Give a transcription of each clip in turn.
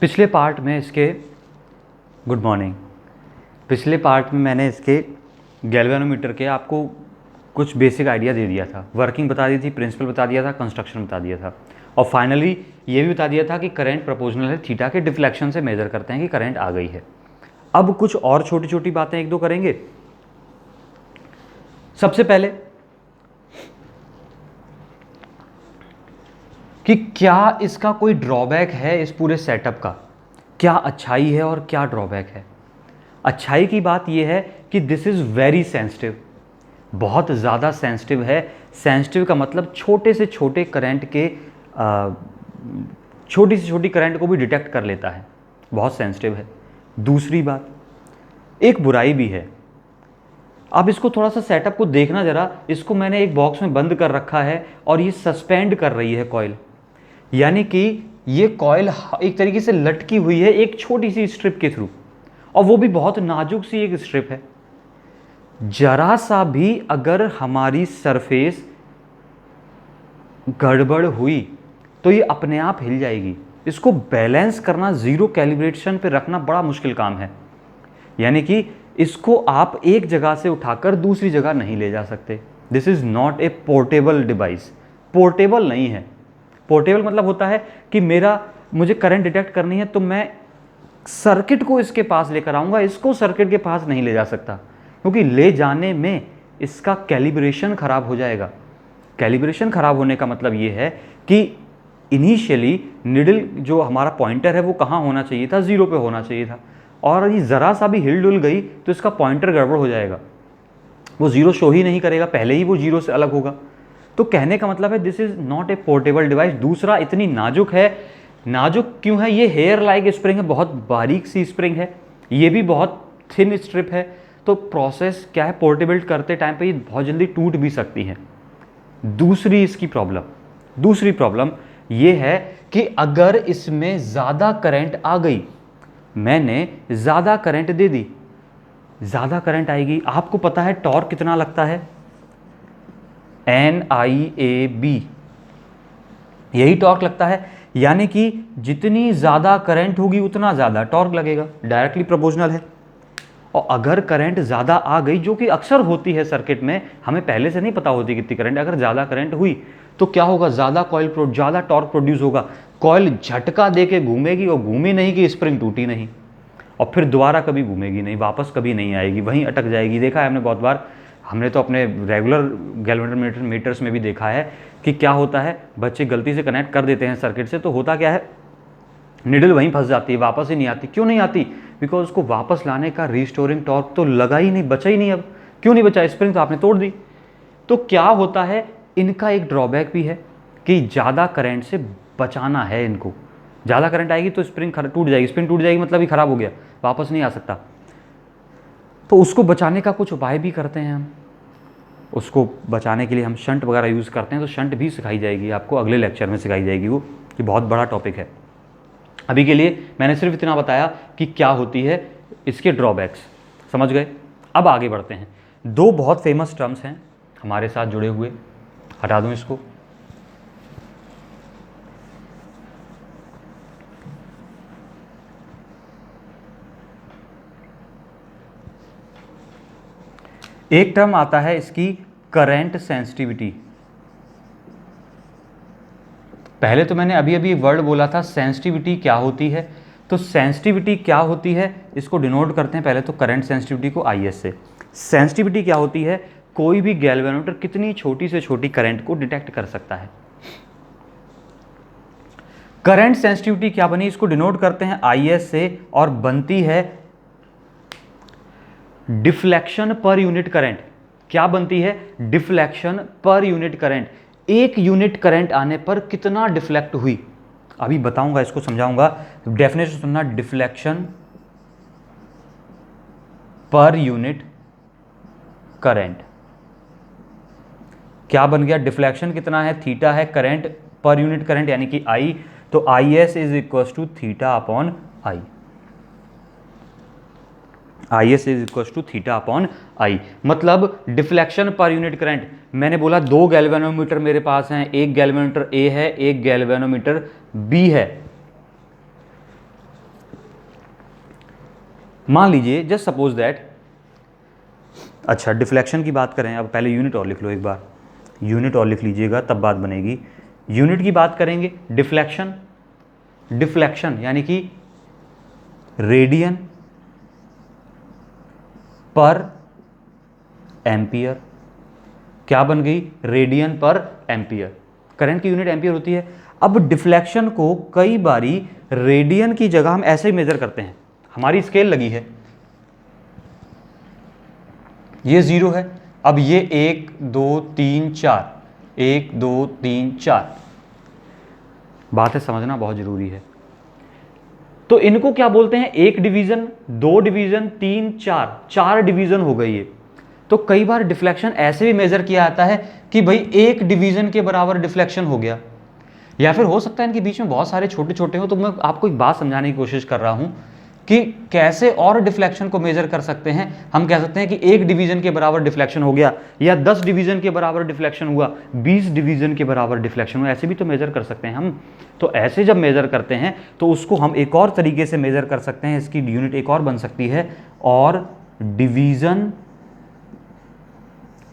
पिछले पार्ट में इसके गुड मॉर्निंग पिछले पार्ट में मैंने इसके गैल्वेनोमीटर के आपको कुछ बेसिक आइडिया दे दिया था, वर्किंग बता दी थी, प्रिंसिपल बता दिया था, कंस्ट्रक्शन बता दिया था और फाइनली ये भी बता दिया था कि करंट प्रोपोर्शनल है थीटा के डिफ्लेक्शन से मेजर करते हैं कि करंट आ गई है। अब कुछ और छोटी छोटी बातें एक दो करेंगे। सबसे पहले कि क्या इसका कोई ड्रॉबैक है, इस पूरे सेटअप का क्या अच्छाई है और क्या ड्रॉबैक है। अच्छाई की बात यह है कि दिस इज़ वेरी सेंसिटिव, बहुत ज़्यादा सेंसिटिव है। सेंसिटिव का मतलब छोटे से छोटे करंट के छोटी से छोटी करंट को भी डिटेक्ट कर लेता है, बहुत सेंसिटिव है। दूसरी बात, एक बुराई भी है। अब इसको थोड़ा सा सेटअप को देखना ज़रा, इसको मैंने एक बॉक्स में बंद कर रखा है और ये सस्पेंड कर रही है कॉइल, यानी कि ये कॉइल एक तरीके से लटकी हुई है एक छोटी सी स्ट्रिप के थ्रू, और वो भी बहुत नाजुक सी एक स्ट्रिप है। जरा सा भी अगर हमारी सरफेस गड़बड़ हुई तो ये अपने आप हिल जाएगी। इसको बैलेंस करना, जीरो कैलिब्रेशन पे रखना बड़ा मुश्किल काम है, यानी कि इसको आप एक जगह से उठाकर दूसरी जगह नहीं ले जा सकते। This is not a portable device. Portable नहीं है। पोर्टेबल मतलब होता है कि मुझे करंट डिटेक्ट करनी है तो मैं सर्किट को इसके पास लेकर आऊँगा, इसको सर्किट के पास नहीं ले जा सकता, क्योंकि ले जाने में इसका कैलिब्रेशन ख़राब हो जाएगा। कैलिब्रेशन ख़राब होने का मतलब ये है कि इनिशियली निडल जो हमारा पॉइंटर है वो कहाँ होना चाहिए था, ज़ीरो पे होना चाहिए था, और ये ज़रा सा भी हिल डुल गई तो इसका पॉइंटर गड़बड़ हो जाएगा, वो ज़ीरो शो ही नहीं करेगा, पहले ही वो जीरो से अलग होगा। तो कहने का मतलब है this is not a portable device. दूसरा, इतनी नाजुक है। नाजुक क्यों है? ये हेयर लाइक स्प्रिंग है, बहुत बारीक सी स्प्रिंग है, ये भी बहुत थिन स्ट्रिप है, तो प्रोसेस क्या है, पोर्टेबल करते टाइम पे ये बहुत जल्दी टूट भी सकती है। दूसरी प्रॉब्लम ये है कि अगर इसमें ज़्यादा करंट आ गई, मैंने ज़्यादा करंट दे दी, ज़्यादा करंट आएगी, आपको पता है टॉर्क कितना लगता है, NIAB, यही टॉर्क लगता है, यानी कि जितनी ज़्यादा करंट होगी उतना ज़्यादा टॉर्क लगेगा, डायरेक्टली प्रोपोर्शनल है। और अगर करंट ज़्यादा आ गई, जो कि अक्सर होती है सर्किट में, हमें पहले से नहीं पता होती कितनी करंट, अगर ज़्यादा करंट हुई तो क्या होगा, ज़्यादा टॉर्क प्रोड्यूस होगा, कॉइल झटका दे के घूमेगी, और घूमी नहीं कि स्प्रिंग टूटी नहीं, और फिर दोबारा कभी घूमेगी नहीं, वापस कभी नहीं आएगी, वहीं अटक जाएगी। देखा है हमने बहुत बार, हमने तो अपने रेगुलर गैल्वेनोमीटर मीटर्स में भी देखा है कि क्या होता है, बच्चे गलती से कनेक्ट कर देते हैं सर्किट से, तो होता क्या है, निडल वहीं फंस जाती है, वापस ही नहीं आती। क्यों नहीं आती? बिकॉज उसको वापस लाने का रिस्टोरिंग टॉर्क तो लगा ही नहीं, बचा ही नहीं। अब क्यों नहीं बचा? स्प्रिंग तो आपने तोड़ दी। तो क्या होता है, इनका एक ड्रॉबैक भी है कि ज़्यादा करंट से बचाना है इनको। ज़्यादा करंट आएगी तो स्प्रिंग टूट जाएगी, स्प्रिंग टूट जाएगी मतलब ही ख़राब हो गया, वापस नहीं आ सकता। तो उसको बचाने का कुछ उपाय भी करते हैं हम। उसको बचाने के लिए हम शंट वगैरह यूज़ करते हैं, तो शंट भी सिखाई जाएगी आपको, अगले लेक्चर में सिखाई जाएगी वो, कि बहुत बड़ा टॉपिक है। अभी के लिए मैंने सिर्फ इतना बताया कि क्या होती है इसके ड्रॉबैक्स, समझ गए। अब आगे बढ़ते हैं। दो बहुत फेमस टर्म्स हैं हमारे साथ जुड़े हुए, हटा दूं इसको। एक टर्म आता है इसकी करंट सेंसिटिविटी। पहले तो मैंने अभी वर्ड बोला था सेंसिटिविटी क्या होती है, तो सेंसिटिविटी क्या होती है इसको डिनोट करते हैं पहले तो करंट सेंसिटिविटी को IS से। सेंसिटिविटी क्या होती है, कोई भी गैल्वेनोमीटर कितनी छोटी से छोटी करंट को डिटेक्ट कर सकता है। करंट सेंसिटिविटी क्या बनी, इसको डिनोट करते हैं IS से, और बनती है डिफ्लेक्शन पर यूनिट करंट। क्या बनती है? डिफ्लेक्शन पर यूनिट करंट। एक यूनिट करंट आने पर कितना डिफ्लेक्ट हुई, अभी बताऊंगा, इसको समझाऊंगा। डेफिनेशन सुनना, डिफ्लेक्शन पर यूनिट करंट। क्या बन गया? डिफ्लेक्शन कितना है, थीटा है, करंट पर यूनिट करंट यानी कि I, तो IS is equal to theta upon I। IS is equal to theta upon I, मतलब डिफ्लेक्शन पर यूनिट करंट। मैंने बोला दो गैल्वेनोमीटर मेरे पास हैं, एक गैल्वेनोमीटर A है, एक गैल्वेनोमीटर B है। मान लीजिए जस्ट सपोज दैट, अच्छा डिफ्लेक्शन की बात करें, अब पहले यूनिट और लिख लो एक बार, यूनिट और लिख लीजिएगा तब बात बनेगी। यूनिट की बात करेंगे, डिफ्लेक्शन, डिफ्लेक्शन यानी कि रेडियन पर एम्पियर, क्या बन गई, रेडियन पर एम्पियर। करंट की यूनिट एम्पियर होती है। अब डिफ्लेक्शन को कई बारी रेडियन की जगह हम ऐसे ही मेजर करते हैं, हमारी स्केल लगी है, ये 0 है, अब ये 1 2 3 4, 1 2 3 4, बात है समझना बहुत जरूरी है। तो इनको क्या बोलते हैं, एक डिवीजन, दो डिवीजन, तीन, चार, चार डिवीजन हो गई है। तो कई बार डिफ्लेक्शन ऐसे भी मेजर किया जाता है कि भाई एक डिवीजन के बराबर डिफ्लेक्शन हो गया, या फिर हो सकता है इनके बीच में बहुत सारे छोटे छोटे हो। तो मैं आपको एक बात समझाने की कोशिश कर रहा हूं कि कैसे और डिफ्लेक्शन को मेजर कर सकते हैं। हम कह सकते हैं कि एक डिवीजन के बराबर डिफ्लेक्शन हो गया, या 10 डिवीजन के बराबर डिफ्लेक्शन हुआ, 20 डिवीजन के बराबर डिफ्लेक्शन हुआ, ऐसे भी तो मेजर कर सकते हैं हम। तो ऐसे जब मेजर करते हैं तो उसको हम एक और तरीके से मेजर कर सकते हैं, इसकी यूनिट एक और बन सकती है, और डिवीजन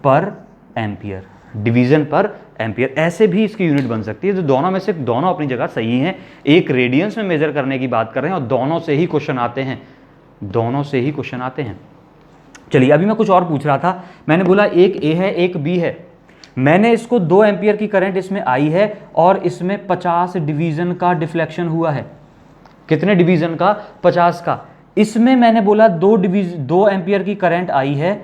पर एम्पियर, डिवीजन पर एम्पियर, ऐसे भी इसकी यूनिट बन सकती है। तो दोनों में से दोनों अपनी जगह सही हैं। एक रेडियंस में मेजर करने की बात कर रहे हैं और दोनों से ही क्वेश्चन आते हैं, दोनों से ही क्वेश्चन आते हैं। चलिए अभी मैं कुछ और पूछ रहा था, मैंने बोला एक ए है एक बी है, मैंने इसको 2 एम्पियर की करंट इसमें आई है और इसमें 50 डिवीजन का डिफ्लेक्शन हुआ है। कितने डिवीजन का, 50 का। इसमें मैंने बोला 2 एम्पियर की करंट आई है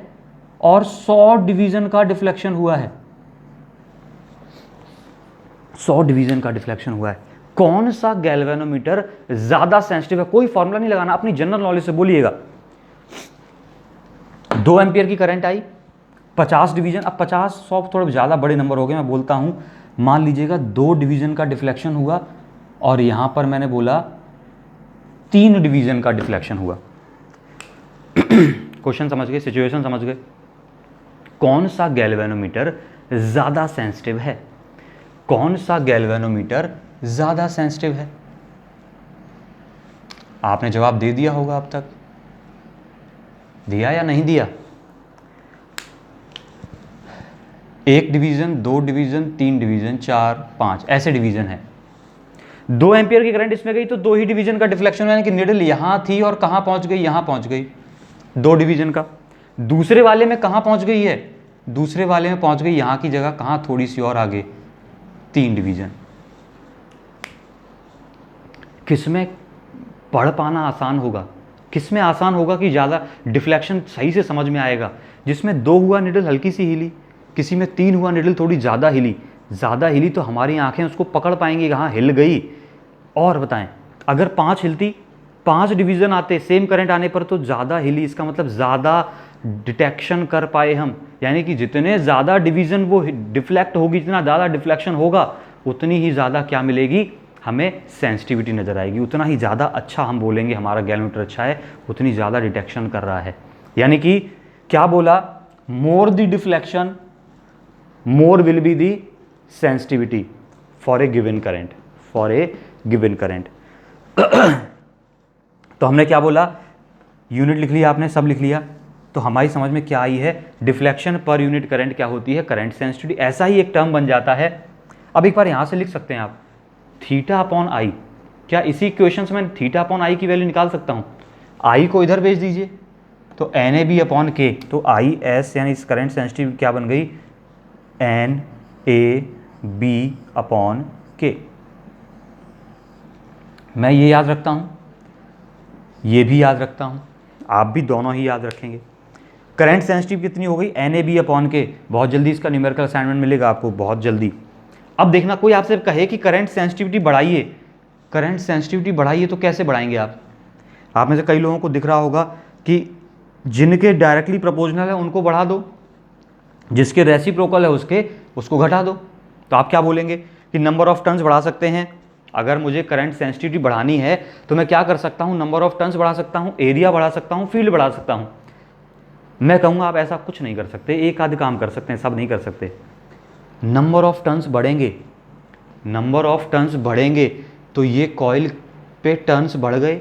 और 100 डिवीजन का डिफ्लेक्शन हुआ है, 100 डिवीजन का डिफ्लेक्शन हुआ है। कौन सा गैल्वेनोमीटर ज्यादा सेंसिटिव है? कोई फॉर्मूला नहीं लगाना, अपनी जनरल नॉलेज से बोलिएगा। 2 एम्पियर की करंट आई, 50 डिवीजन, अब 50 100 थोड़े ज्यादा बड़े नंबर हो गए, मैं बोलता हूं, मान लीजिएगा 2 डिवीजन का डिफ्लेक्शन हुआ और यहां पर मैंने बोला 3 डिवीजन का डिफ्लेक्शन हुआ। क्वेश्चन समझ गए, सिचुएशन समझ गए। कौन सा गैल्वेनोमीटर ज्यादा सेंसिटिव है? कौन सा गैल्वेनोमीटर ज्यादा सेंसिटिव है? आपने जवाब दे दिया होगा अब तक, दिया या नहीं दिया? 1 डिवीजन, 2 डिवीजन, 3 डिवीजन, 4 5 ऐसे डिवीजन है। 2 एम्पियर की करंट इसमें गई तो 2 ही डिवीजन का डिफ्लेक्शन, यानी कि निडल यहां थी और कहां पहुंच गई, यहां पहुंच गई, 2 डिवीजन का। दूसरे वाले में कहां पहुंच गई है, दूसरे वाले में पहुंच गई यहां की जगह, कहां, थोड़ी सी और आगे, 3 डिवीजन। किसमें पढ़ पाना आसान होगा, किसमें आसान होगा कि ज़्यादा डिफ्लेक्शन सही से समझ में आएगा? जिसमें 2 हुआ निडल हल्की सी हिली, किसी में 3 हुआ निडल थोड़ी ज़्यादा हिली। ज़्यादा हिली तो हमारी आंखें उसको पकड़ पाएंगी, कहाँ हिल गई। और बताएं, अगर 5 हिलती, 5 डिवीज़न आते सेम करंट आने पर, तो ज़्यादा हिली, इसका मतलब ज़्यादा डिटेक्शन कर पाए हम। यानी कि जितने ज़्यादा डिवीज़न वो डिफ्लेक्ट होगी, जितना ज़्यादा डिफ्लेक्शन होगा, उतनी ही ज़्यादा क्या मिलेगी हमें, सेंसिटिविटी नज़र आएगी। उतना ही ज़्यादा अच्छा हम बोलेंगे हमारा गैल्वेनोमीटर अच्छा है, उतनी ज़्यादा डिटेक्शन कर रहा है। यानी कि क्या बोला, more the deflection more will be the sensitivity for a given current, for a given current. तो हमने क्या बोला, यूनिट लिख लिया आपने, सब लिख लिया। तो हमारी समझ में क्या आई है, डिफ्लेक्शन पर यूनिट करंट क्या होती है, करंट सेंसिटिविटी। ऐसा ही एक टर्म बन जाता है। अब एक बार यहां से लिख सकते हैं आप, थीटा अपॉन आई। क्या इसी इक्वेशन से मैं थीटा अपॉन आई की वैल्यू निकाल सकता हूं? आई को इधर भेज दीजिए, तो एन ए बी अपॉन के, तो आई एस यानी इस करंट सेंसिटिव क्या बन गई, एन ए बी अपॉन के। मैं ये याद रखता हूं, ये भी याद रखता हूं, आप भी दोनों ही याद रखेंगे। करंट सेंसिटिव कितनी हो गई, एन ए बी अपॉन के। बहुत जल्दी इसका न्यूमेरिकल असाइनमेंट मिलेगा आपको, बहुत जल्दी। अब देखना, कोई आपसे कहे कि करंट सेंसिटिविटी बढ़ाइए, करंट सेंसिटिविटी बढ़ाइए, तो कैसे बढ़ाएंगे आप में से कई लोगों को दिख रहा होगा कि जिनके डायरेक्टली प्रोपोर्शनल है उनको बढ़ा दो, जिसके रेसिप्रोकल है उसको घटा दो। तो आप क्या बोलेंगे कि नंबर ऑफ टर्न्स बढ़ा सकते हैं। अगर मुझे करंट सेंसिटिविटी बढ़ानी है तो मैं क्या कर सकता हूं, नंबर ऑफ टर्न्स बढ़ा सकता हूं, एरिया बढ़ा सकता हूं, फील्ड बढ़ा सकता हूं। मैं कहूंगा आप ऐसा कुछ नहीं कर सकते, एक आध काम कर सकते हैं, सब नहीं कर सकते। नंबर ऑफ टर्न्स बढ़ेंगे, नंबर ऑफ टर्न्स बढ़ेंगे तो ये कॉइल पे टर्न्स बढ़ गए,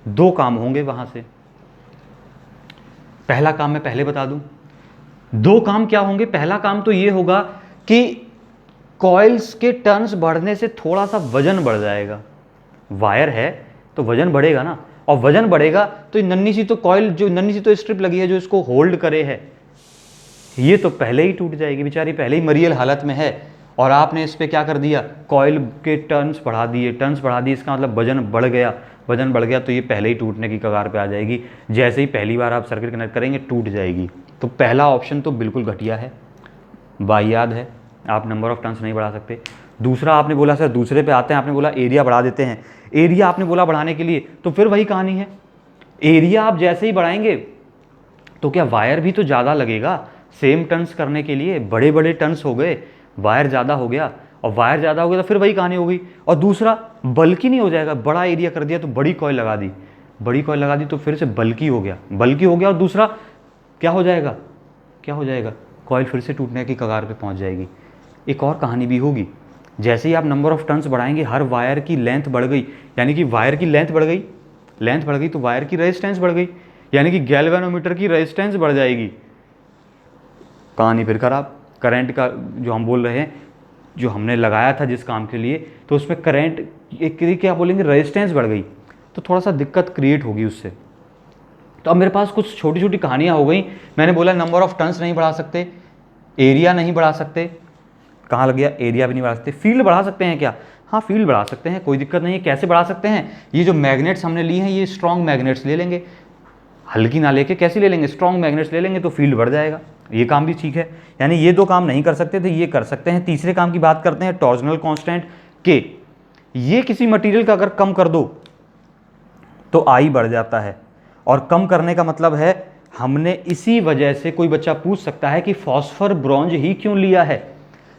2 काम होंगे वहां से। पहला काम मैं पहले बता दूं। दो काम क्या होंगे? पहला काम तो ये होगा कि कॉइल्स के टर्न्स बढ़ने से थोड़ा सा वजन बढ़ जाएगा। वायर है तो वजन बढ़ेगा ना, और वजन बढ़ेगा तो नन्ही सी तो कॉइल, जो नन्ही सी तो स्ट्रिप लगी है जो इसको होल्ड करे है, ये तो पहले ही टूट जाएगी, बेचारी पहले ही मरियल हालत में है। और आपने इस पर क्या कर दिया? कॉइल के टर्न्स बढ़ा दिए, टर्न्स बढ़ा दिए, इसका मतलब वजन बढ़ गया। वजन बढ़ गया तो ये पहले ही टूटने की कगार पे आ जाएगी। जैसे ही पहली बार आप सर्किट कनेक्ट करेंगे टूट जाएगी। तो पहला ऑप्शन तो बिल्कुल घटिया है, वाहियात है, आप नंबर ऑफ टर्न्स नहीं बढ़ा सकते। दूसरा आपने बोला सर, दूसरे पे आते हैं, आपने बोला एरिया बढ़ा देते हैं। एरिया आपने बोला बढ़ाने के लिए, तो फिर वही कहानी है, एरिया आप जैसे ही बढ़ाएंगे तो क्या वायर भी तो ज़्यादा लगेगा सेम टर्न्स करने के लिए। बड़े बड़े टर्न्स हो गए, वायर ज़्यादा हो गया, और वायर ज़्यादा हो गया तो फिर वही कहानी हो गई। और दूसरा बल्कि नहीं हो जाएगा, बड़ा एरिया कर दिया तो बड़ी कॉइल लगा दी, बड़ी कॉइल लगा दी तो फिर से बल्कि हो गया, बल्कि हो गया, और दूसरा क्या हो जाएगा? क्या हो जाएगा? कॉइल फिर से टूटने की कगार पे पहुंच जाएगी। एक और कहानी भी होगी, जैसे ही आप नंबर ऑफ टर्न्स बढ़ाएंगे हर वायर की लेंथ बढ़ गई, यानी कि वायर की लेंथ बढ़ गई, लेंथ बढ़ गई तो वायर की रेजिस्टेंस बढ़ गई, यानी कि गैल्वेनोमीटर की रेजिस्टेंस बढ़ जाएगी। कहानी फिर खराब। करंट का जो हम बोल रहे हैं, जो हमने लगाया था जिस काम के लिए, तो उसमें करंट एक क्या बोलेंगे, रेजिस्टेंस बढ़ गई, तो थोड़ा सा दिक्कत क्रिएट होगी उससे। तो अब मेरे पास कुछ छोटी छोटी कहानियाँ हो गई। मैंने बोला नंबर ऑफ टर्न्स नहीं बढ़ा सकते, एरिया नहीं बढ़ा सकते, कहाँ लग गया? एरिया भी नहीं बढ़ा सकते। फील्ड बढ़ा सकते हैं क्या? हाँ, फील्ड बढ़ा सकते हैं, कोई दिक्कत नहीं है। कैसे बढ़ा सकते हैं? ये जो मैग्नेट्स हमने लिए हैं, ये स्ट्रॉन्ग मैग्नेट्स ले लेंगे, हल्की ना लेके कैसे ले लेंगे, स्ट्रॉन्ग मैग्नेट्स ले लेंगे तो फील्ड बढ़ जाएगा। ये काम भी ठीक है। यानी ये दो काम नहीं कर सकते थे, ये कर सकते हैं। तीसरे काम की बात करते हैं, टॉर्जनल कांस्टेंट के। ये किसी मटेरियल का अगर कम कर दो तो आई बढ़ जाता है, और कम करने का मतलब है, हमने इसी वजह से, कोई बच्चा पूछ सकता है कि फॉस्फर ब्रॉन्ज ही क्यों लिया है।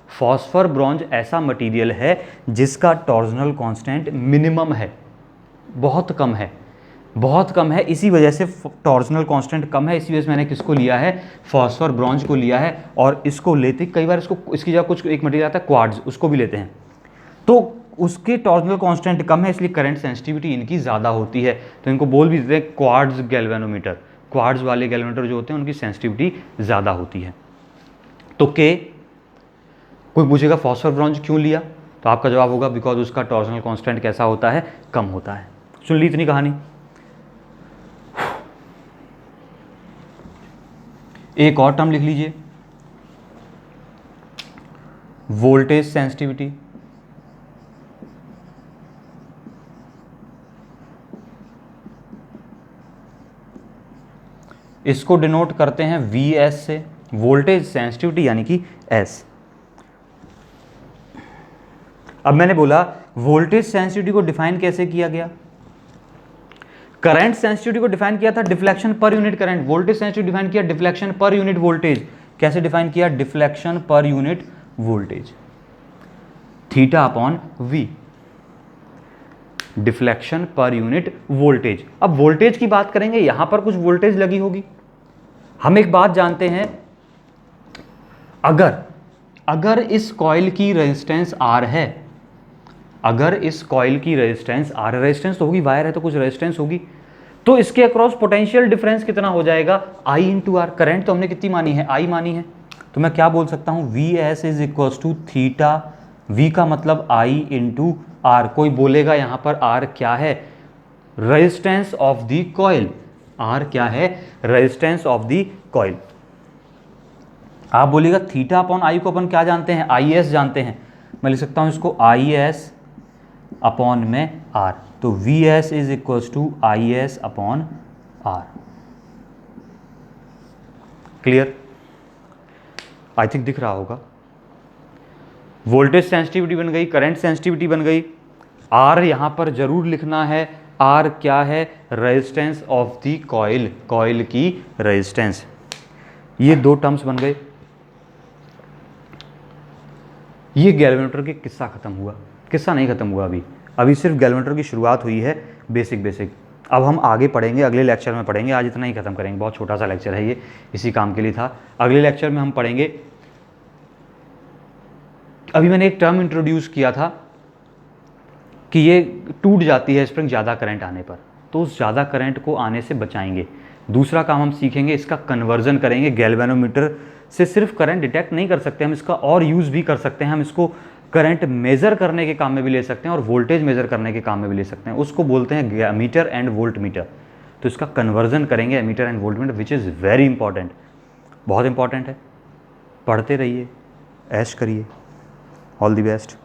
फॉस्फर ब्रॉन्ज ऐसा मटेरियल है जिसका टॉर्जनल कांस्टेंट मिनिमम है, बहुत कम है, बहुत कम है, इसी वजह से टॉर्जनल कांस्टेंट कम है। इसी वजह से मैंने किसको लिया है? फॉस्फर ब्रॉन्ज को लिया है। और इसको लेते कई बार, इसको इसकी जगह कुछ एक मटेरियल आता है क्वार्ट्ज, उसको भी लेते हैं, तो उसके टॉर्जनल कांस्टेंट कम है, इसलिए करंट सेंसिटिविटी इनकी ज़्यादा होती है। तो इनको बोल भी देते हैं क्वार्ट्ज गैल्वेनोमीटर। क्वार्ट्ज वाले गैल्वेनोमीटर जो होते हैं उनकी सेंसिटिविटी ज़्यादा होती है। तो के, कोई पूछेगा फॉस्फर ब्रॉन्ज क्यों लिया, तो आपका जवाब होगा बिकॉज उसका टॉर्जनल कांस्टेंट कैसा होता है? कम होता है। सुन ली इतनी कहानी। एक और टर्म लिख लीजिए, वोल्टेज सेंसिटिविटी। इसको डिनोट करते हैं Vs से, वोल्टेज सेंसिटिविटी यानी कि S। अब मैंने बोला वोल्टेज सेंसिटिविटी को डिफाइन कैसे किया गया? करंट सेंसिटिविटी को डिफाइन किया था डिफ्लेक्शन पर unit current, voltage sensitivity define किया डिफ्लेक्शन पर यूनिट वोल्टेज। कैसे डिफाइन किया? डिफ्लेक्शन पर unit voltage, theta upon V, deflection पर यूनिट वोल्टेज। अब वोल्टेज की बात करेंगे, यहां पर कुछ वोल्टेज लगी होगी। हम एक बात जानते हैं, अगर इस कॉइल की रेजिस्टेंस R है, अगर इस कॉइल की रेजिस्टेंस R, रेजिस्टेंस तो होगी, वायर है तो कुछ रेजिस्टेंस होगी, तो इसके अक्रॉस पोटेंशियल डिफरेंस कितना हो जाएगा? I into are. करंट तो हमने कितनी मानी है? I मानी है। तो मैं क्या बोल सकता हूं? Vs is equal to theta, V का मतलब I इंटू आर। कोई बोलेगा यहां पर R क्या है? Resistance of the coil. R क्या है? Resistance of the coil. आप बोलिएगा थीटा अपॉन आई को अपन क्या जानते हैं? IS जानते हैं। मैं लिख सकता हूं इसको IS अपॉन में R। तो Vs is equal to IS upon R। Clear? I think दिख रहा होगा। वोल्टेज सेंसिटिविटी बन गई, करंट सेंसिटिविटी बन गई। R यहां पर जरूर लिखना है। R क्या है? Resistance of the coil, coil की रेजिस्टेंस। ये दो टर्म्स बन गए। ये गैल्वेनोमीटर के किस्सा खत्म हुआ। किस्सा नहीं खत्म हुआ, अभी सिर्फ गैल्वेनोमीटर की शुरुआत हुई है, बेसिक। अब हम आगे पढ़ेंगे, अगले लेक्चर में पढ़ेंगे। आज इतना ही खत्म करेंगे, बहुत छोटा सा लेक्चर है ये, इसी काम के लिए था। अगले लेक्चर में हम पढ़ेंगे, अभी मैंने एक टर्म इंट्रोड्यूस किया था कि ये टूट जाती है स्प्रिंग ज़्यादा करंट आने पर, तो उस ज़्यादा करंट को आने से बचाएंगे। दूसरा काम हम सीखेंगे, इसका कन्वर्जन करेंगे। गैल्वेनोमीटर से सिर्फ करंट डिटेक्ट नहीं कर सकते हम, इसका और यूज़ भी कर सकते हैं। हम इसको करंट मेज़र करने के काम में भी ले सकते हैं और वोल्टेज मेज़र करने के काम में भी ले सकते हैं। उसको बोलते हैं एमीटर एंड वोल्ट मीटर। तो इसका कन्वर्जन करेंगे ammeter and volt meter, which is very important, बहुत इंपॉर्टेंट है। पढ़ते रहिए, ऐश करिए। All the best.